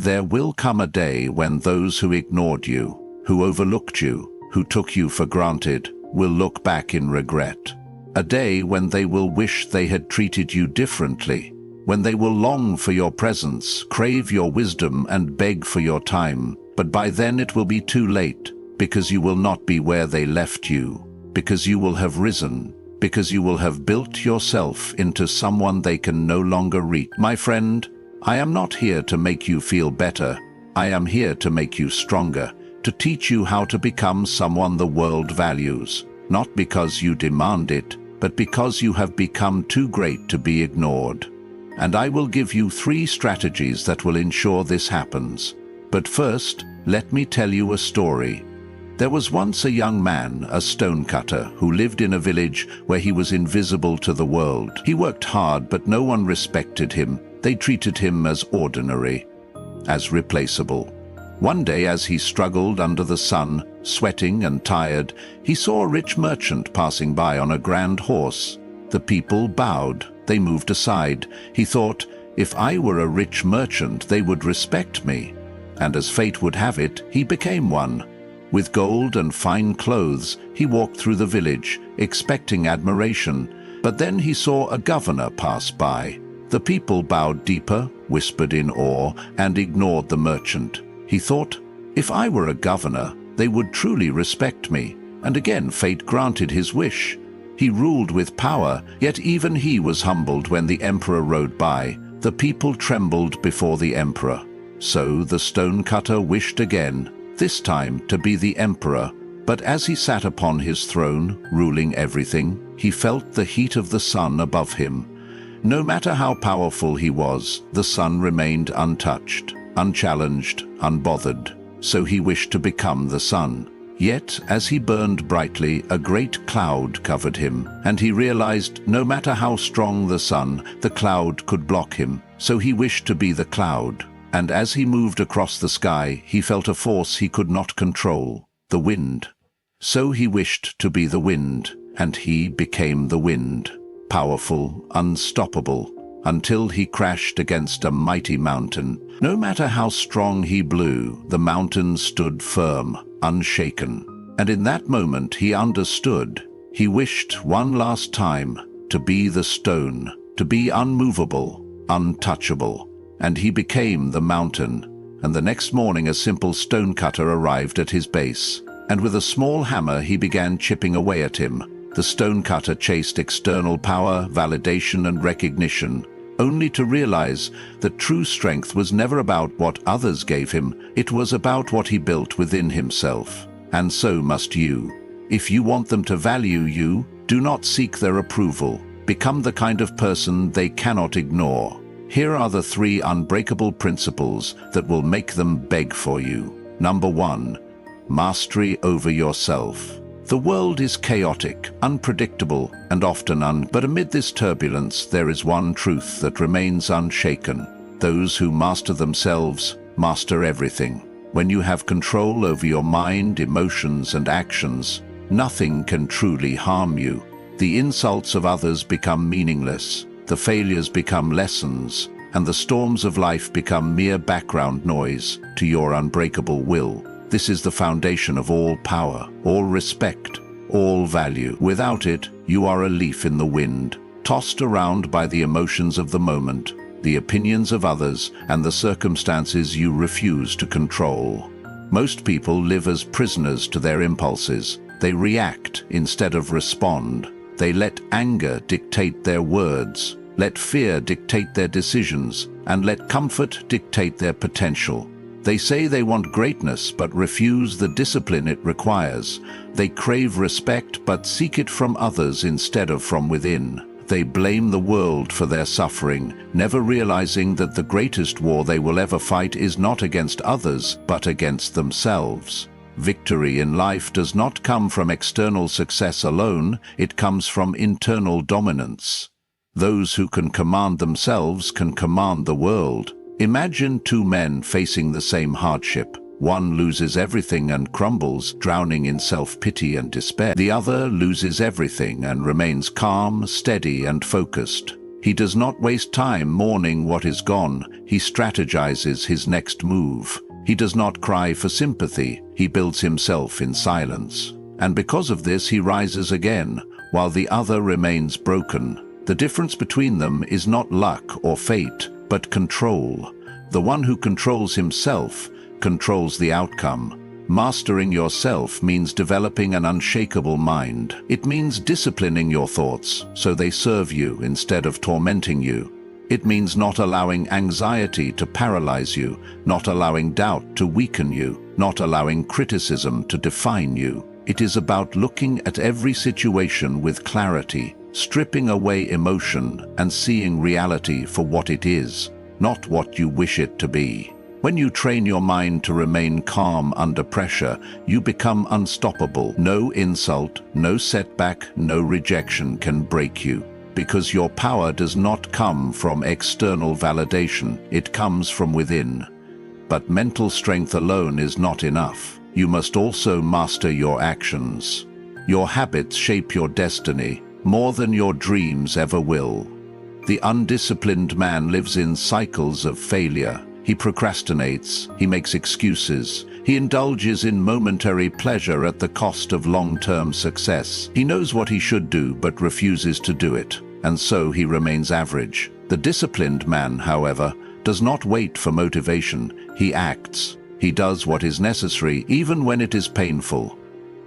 There will come a day when those who ignored you, who overlooked you, who took you for granted, will look back in regret. A day when they will wish they had treated you differently, when they will long for your presence, crave your wisdom, and beg for your time. But by then it will be too late, because you will not be where they left you, because you will have risen, because you will have built yourself into someone they can no longer reach. My friend, I am not here to make you feel better. I am here to make you stronger, to teach you how to become someone the world values, not because you demand it, but because you have become too great to be ignored. And I will give you 3 strategies that will ensure this happens. But first, let me tell you a story. There was once a young man, a stonecutter, who lived in a village where he was invisible to the world. He worked hard, but no one respected him. They treated him as ordinary, as replaceable. One day, as he struggled under the sun, sweating and tired, he saw a rich merchant passing by on a grand horse. The people bowed. They moved aside. He thought, if I were a rich merchant, they would respect me. And as fate would have it, he became one. With gold and fine clothes, he walked through the village, expecting admiration. But then he saw a governor pass by. The people bowed deeper, whispered in awe, and ignored the merchant. He thought, if I were a governor, they would truly respect me. And again fate granted his wish. He ruled with power, yet even he was humbled when the emperor rode by. The people trembled before the emperor. So the stonecutter wished again, this time to be the emperor. But as he sat upon his throne, ruling everything, he felt the heat of the sun above him. No matter how powerful he was, the sun remained untouched, unchallenged, unbothered. So he wished to become the sun. Yet, as he burned brightly, a great cloud covered him, and he realized no matter how strong the sun, the cloud could block him. So he wished to be the cloud. And as he moved across the sky, he felt a force he could not control, the wind. So he wished to be the wind, and he became the wind, powerful, unstoppable, until he crashed against a mighty mountain. No matter how strong he blew, the mountain stood firm, unshaken. And in that moment he understood. He wished one last time to be the stone, to be unmovable, untouchable. And he became the mountain. And the next morning a simple stonecutter arrived at his base, and with a small hammer he began chipping away at him. The stonecutter chased external power, validation, and recognition, only to realize that true strength was never about what others gave him, it was about what he built within himself. And so must you. If you want them to value you, do not seek their approval. Become the kind of person they cannot ignore. Here are the 3 unbreakable principles that will make them beg for you. Number 1, mastery over yourself. The world is chaotic, unpredictable, and often but amid this turbulence, there is one truth that remains unshaken. Those who master themselves master everything. When you have control over your mind, emotions, and actions, nothing can truly harm you. The insults of others become meaningless. The failures become lessons, and the storms of life become mere background noise to your unbreakable will. This is the foundation of all power, all respect, all value. Without it, you are a leaf in the wind, tossed around by the emotions of the moment, the opinions of others, and the circumstances you refuse to control. Most people live as prisoners to their impulses. They react instead of respond. They let anger dictate their words, let fear dictate their decisions, and let comfort dictate their potential. They say they want greatness but refuse the discipline it requires. They crave respect but seek it from others instead of from within. They blame the world for their suffering, never realizing that the greatest war they will ever fight is not against others but against themselves. Victory in life does not come from external success alone, it comes from internal dominance. Those who can command themselves can command the world. Imagine 2 men facing the same hardship. One loses everything and crumbles, drowning in self-pity and despair. The other loses everything and remains calm, steady, and focused. He does not waste time mourning what is gone, he strategizes his next move. He does not cry for sympathy, he builds himself in silence. And because of this he rises again, while the other remains broken. The difference between them is not luck or fate, but control. The one who controls himself controls the outcome. Mastering yourself means developing an unshakable mind. It means disciplining your thoughts so they serve you instead of tormenting you. It means not allowing anxiety to paralyze you, not allowing doubt to weaken you, not allowing criticism to define you. It is about looking at every situation with clarity, stripping away emotion and seeing reality for what it is, not what you wish it to be. When you train your mind to remain calm under pressure, you become unstoppable. No insult, no setback, no rejection can break you. Because your power does not come from external validation, it comes from within. But mental strength alone is not enough. You must also master your actions. Your habits shape your destiny, more than your dreams ever will. The undisciplined man lives in cycles of failure. He procrastinates, he makes excuses, he indulges in momentary pleasure at the cost of long-term success. He knows what he should do but refuses to do it, and so he remains average. The disciplined man, however, does not wait for motivation. He acts. He does what is necessary even when it is painful,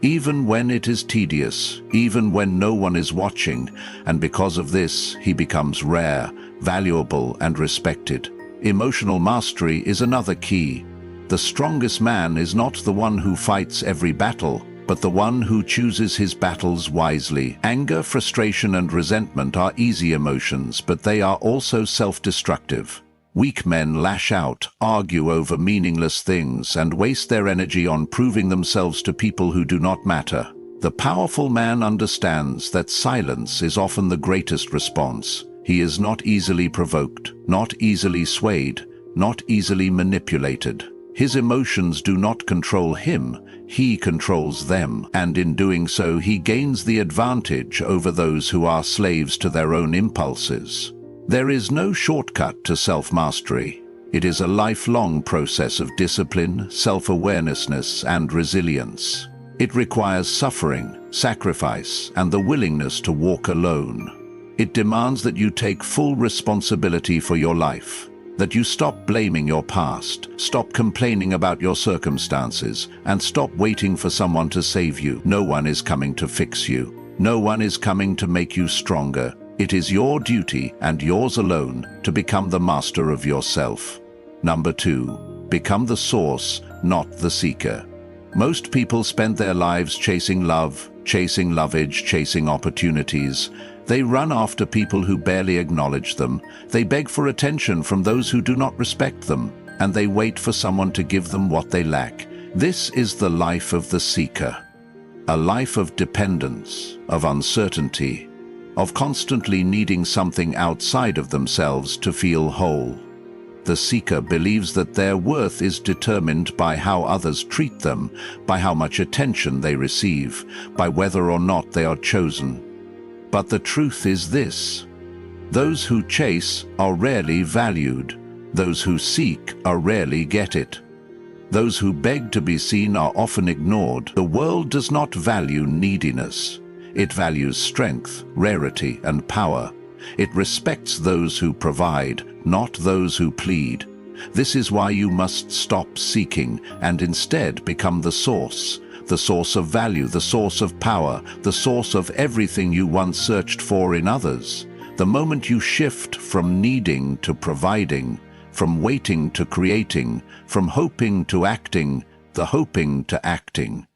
even when it is tedious, even when no one is watching, and because of this he becomes rare, valuable, and respected. Emotional mastery is another key. The strongest man is not the one who fights every battle, but the one who chooses his battles wisely. Anger, frustration, and resentment are easy emotions, but they are also self-destructive. Weak men lash out, argue over meaningless things, and waste their energy on proving themselves to people who do not matter. The powerful man understands that silence is often the greatest response. He is not easily provoked, not easily swayed, not easily manipulated. His emotions do not control him, he controls them, and in doing so he gains the advantage over those who are slaves to their own impulses. There is no shortcut to self-mastery. It is a lifelong process of discipline, self-awareness, and resilience. It requires suffering, sacrifice, and the willingness to walk alone. It demands that you take full responsibility for your life, that you stop blaming your past, stop complaining about your circumstances, and stop waiting for someone to save you. No one is coming to fix you. No one is coming to make you stronger. It is your duty, and yours alone, to become the master of yourself. Number 2, become the source, not the seeker. Most people spend their lives chasing love, chasing lovage, chasing opportunities. They run after people who barely acknowledge them. They beg for attention from those who do not respect them, and they wait for someone to give them what they lack. This is the life of the seeker. A life of dependence, of uncertainty, of constantly needing something outside of themselves to feel whole. The seeker believes that their worth is determined by how others treat them, by how much attention they receive, by whether or not they are chosen. But the truth is this: those who chase are rarely valued. Those who seek are rarely get it. Those who beg to be seen are often ignored. The world does not value neediness. It values strength, rarity, and power. It respects those who provide, not those who plead. This is why you must stop seeking and instead become the source of value, the source of power, the source of everything you once searched for in others. The moment you shift from needing to providing, from waiting to creating, from hoping to acting, the hoping to acting.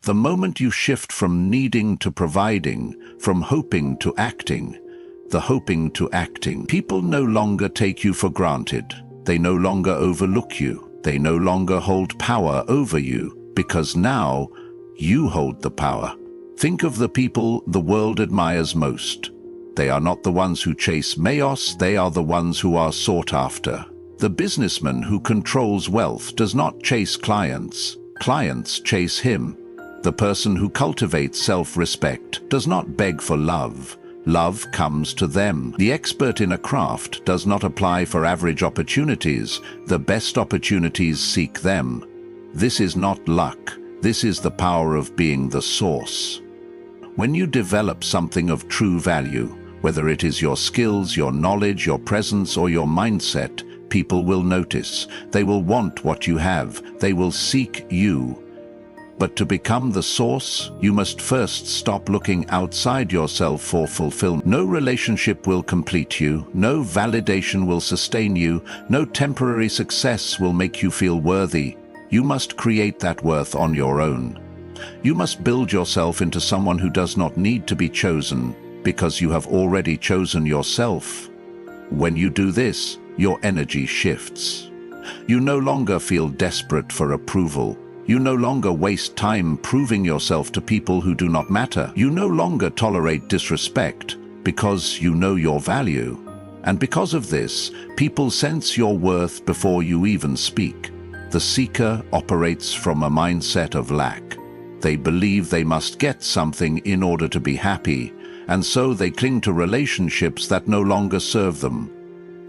The moment you shift from needing to providing, from hoping to acting, the hoping to acting, people no longer take you for granted. They no longer overlook you. They no longer hold power over you, because now you hold the power. Think of the people the world admires most. They are not the ones who chase chaos, they are the ones who are sought after. The businessman who controls wealth does not chase clients. Clients chase him. The person who cultivates self-respect does not beg for love. love comes to them. The expert in a craft does not apply for average opportunities. The best opportunities seek them. This is not luck. This is the power of being the source. When you develop something of true value, whether it is your skills, your knowledge, your presence, or your mindset, people will notice. They will want what you have. They will seek you. But to become the source, you must first stop looking outside yourself for fulfillment. No relationship will complete you. No validation will sustain you. No temporary success will make you feel worthy. You must create that worth on your own. You must build yourself into someone who does not need to be chosen, because you have already chosen yourself. When you do this, your energy shifts. You no longer feel desperate for approval. You no longer waste time proving yourself to people who do not matter. You no longer tolerate disrespect because you know your value. And because of this, people sense your worth before you even speak. The seeker operates from a mindset of lack. They believe they must get something in order to be happy, and so they cling to relationships that no longer serve them.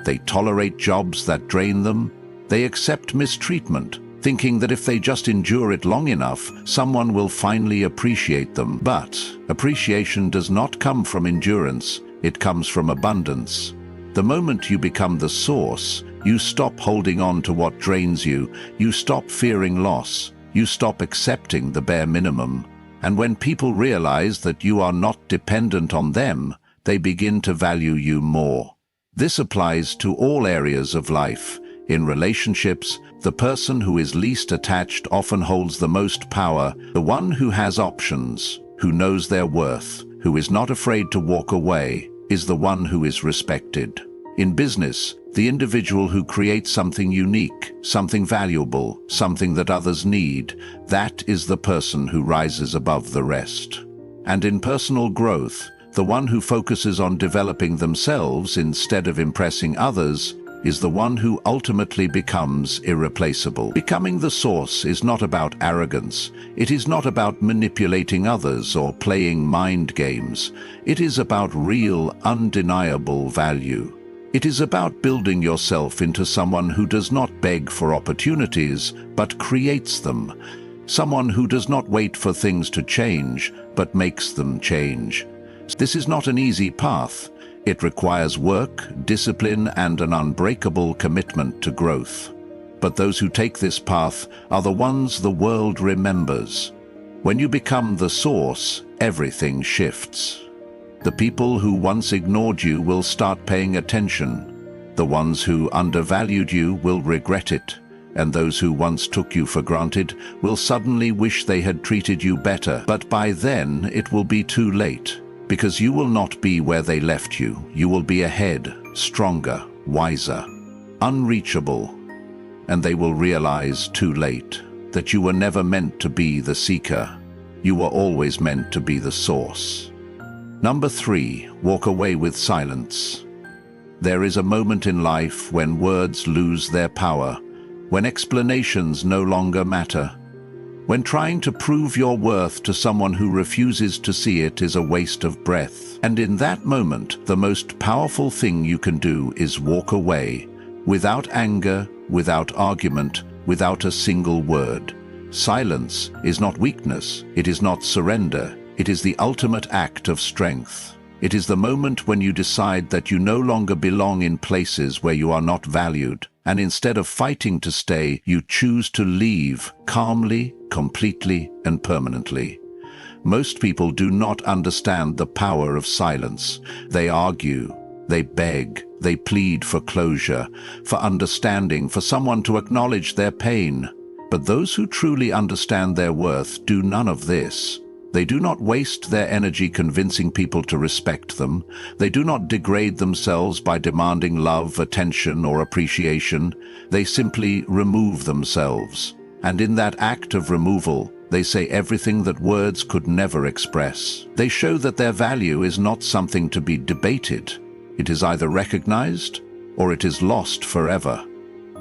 They tolerate jobs that drain them. They accept mistreatment, thinking that if they just endure it long enough, someone will finally appreciate them. But appreciation does not come from endurance, it comes from abundance. The moment you become the source, you stop holding on to what drains you, you stop fearing loss, you stop accepting the bare minimum. And when people realize that you are not dependent on them, they begin to value you more. This applies to all areas of life. In relationships, the person who is least attached often holds the most power. The one who has options, who knows their worth, who is not afraid to walk away, is the one who is respected. In business, the individual who creates something unique, something valuable, something that others need, that is the person who rises above the rest. And in personal growth, the one who focuses on developing themselves instead of impressing others is the one who ultimately becomes irreplaceable. Becoming the source is not about arrogance. It is not about manipulating others or playing mind games. It is about real, undeniable value. It is about building yourself into someone who does not beg for opportunities, but creates them. Someone who does not wait for things to change, but makes them change. This is not an easy path. It requires work, discipline, and an unbreakable commitment to growth. But those who take this path are the ones the world remembers. When you become the source, everything shifts. The people who once ignored you will start paying attention. The ones who undervalued you will regret it, and those who once took you for granted will suddenly wish they had treated you better. But by then, it will be too late. Because you will not be where they left you. You will be ahead, stronger, wiser, unreachable. And they will realize too late that you were never meant to be the seeker. You were always meant to be the source. Number 3, walk away with silence. There is a moment in life when words lose their power, when explanations no longer matter. When trying to prove your worth to someone who refuses to see it is a waste of breath. And in that moment, the most powerful thing you can do is walk away, without anger, without argument, without a single word. Silence is not weakness, it is not surrender, it is the ultimate act of strength. It is the moment when you decide that you no longer belong in places where you are not valued, and instead of fighting to stay, you choose to leave calmly, completely, and permanently. Most people do not understand the power of silence. They argue, they beg, they plead for closure, for understanding, for someone to acknowledge their pain. But those who truly understand their worth do none of this. They do not waste their energy convincing people to respect them. They do not degrade themselves by demanding love, attention, or appreciation. They simply remove themselves. And in that act of removal, they say everything that words could never express. They show that their value is not something to be debated. It is either recognized or it is lost forever.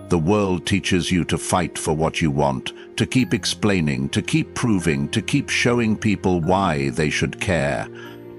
The world teaches you to fight for what you want, to keep explaining, to keep proving, to keep showing people why they should care.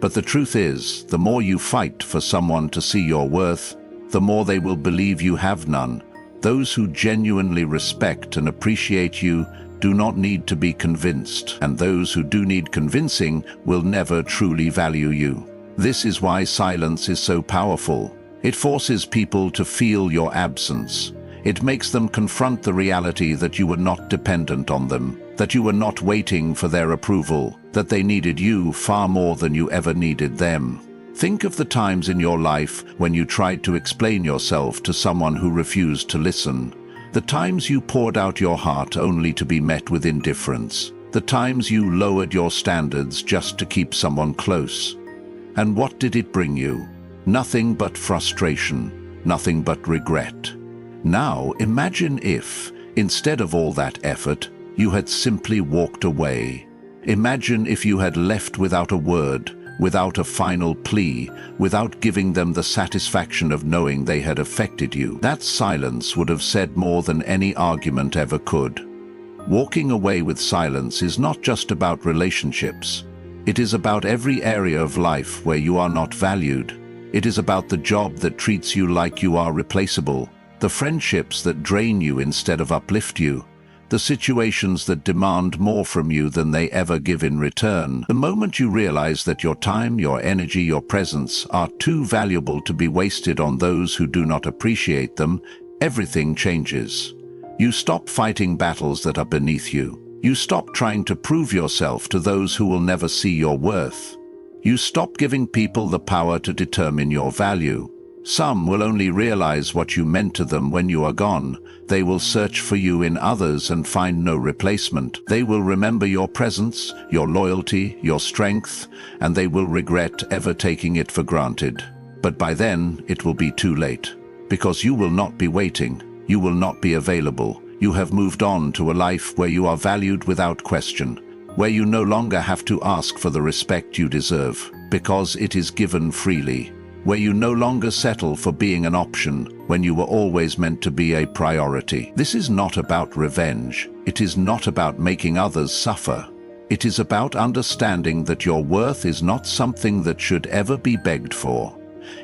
But the truth is, the more you fight for someone to see your worth, the more they will believe you have none. Those who genuinely respect and appreciate you do not need to be convinced, and those who do need convincing will never truly value you. This is why silence is so powerful. It forces people to feel your absence. It makes them confront the reality that you were not dependent on them, that you were not waiting for their approval, that they needed you far more than you ever needed them. Think of the times in your life when you tried to explain yourself to someone who refused to listen. The times you poured out your heart only to be met with indifference. The times you lowered your standards just to keep someone close. And what did it bring you? Nothing but frustration, nothing but regret. Now imagine if, instead of all that effort, you had simply walked away. Imagine if you had left without a word, without a final plea, without giving them the satisfaction of knowing they had affected you. That silence would have said more than any argument ever could. Walking away with silence is not just about relationships. It is about every area of life where you are not valued. It is about the job that treats you like you are replaceable, the friendships that drain you instead of uplift you, the situations that demand more from you than they ever give in return. The moment you realize that your time, your energy, your presence are too valuable to be wasted on those who do not appreciate them, everything changes. You stop fighting battles that are beneath you. You stop trying to prove yourself to those who will never see your worth. You stop giving people the power to determine your value. Some will only realize what you meant to them when you are gone. They will search for you in others and find no replacement. They will remember your presence, your loyalty, your strength, and they will regret ever taking it for granted. But by then, it will be too late. Because you will not be waiting. You will not be available. You have moved on to a life where you are valued without question, where you no longer have to ask for the respect you deserve, because it is given freely. Where you no longer settle for being an option when you were always meant to be a priority. This is not about revenge. It is not about making others suffer. It is about understanding that your worth is not something that should ever be begged for.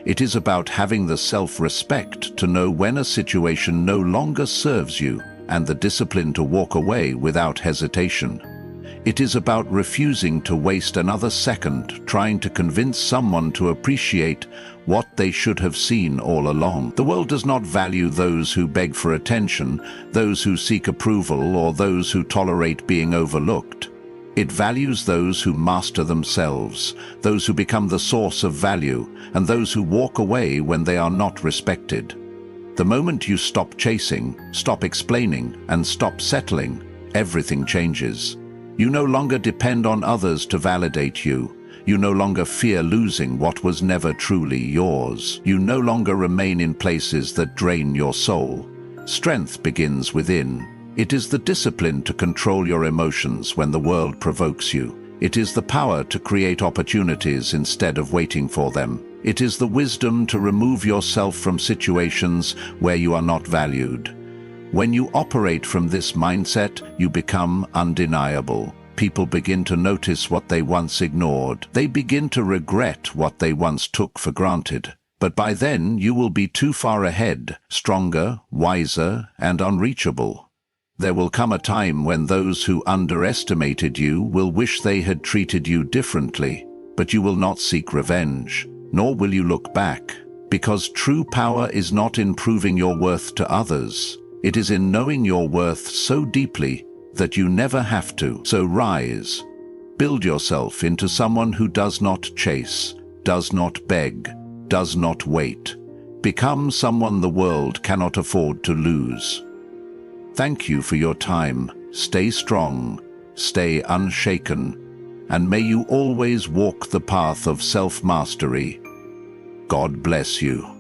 It is about having the self-respect to know when a situation no longer serves you and the discipline to walk away without hesitation. It is about refusing to waste another second trying to convince someone to appreciate what they should have seen all along. The world does not value those who beg for attention, those who seek approval, or those who tolerate being overlooked. It values those who master themselves, those who become the source of value, and those who walk away when they are not respected. The moment you stop chasing, stop explaining, and stop settling, everything changes. You no longer depend on others to validate you. You no longer fear losing what was never truly yours. You no longer remain in places that drain your soul. Strength begins within. It is the discipline to control your emotions when the world provokes you. It is the power to create opportunities instead of waiting for them. It is the wisdom to remove yourself from situations where you are not valued. When you operate from this mindset, you become undeniable. People begin to notice what they once ignored. They begin to regret what they once took for granted. But by then, you will be too far ahead, stronger, wiser, and unreachable. There will come a time when those who underestimated you will wish they had treated you differently, but you will not seek revenge, nor will you look back, because true power is not in proving your worth to others. It is in knowing your worth so deeply that you never have to. So rise. Build yourself into someone who does not chase, does not beg, does not wait. Become someone the world cannot afford to lose. Thank you for your time. Stay strong, stay unshaken, and may you always walk the path of self-mastery. God bless you.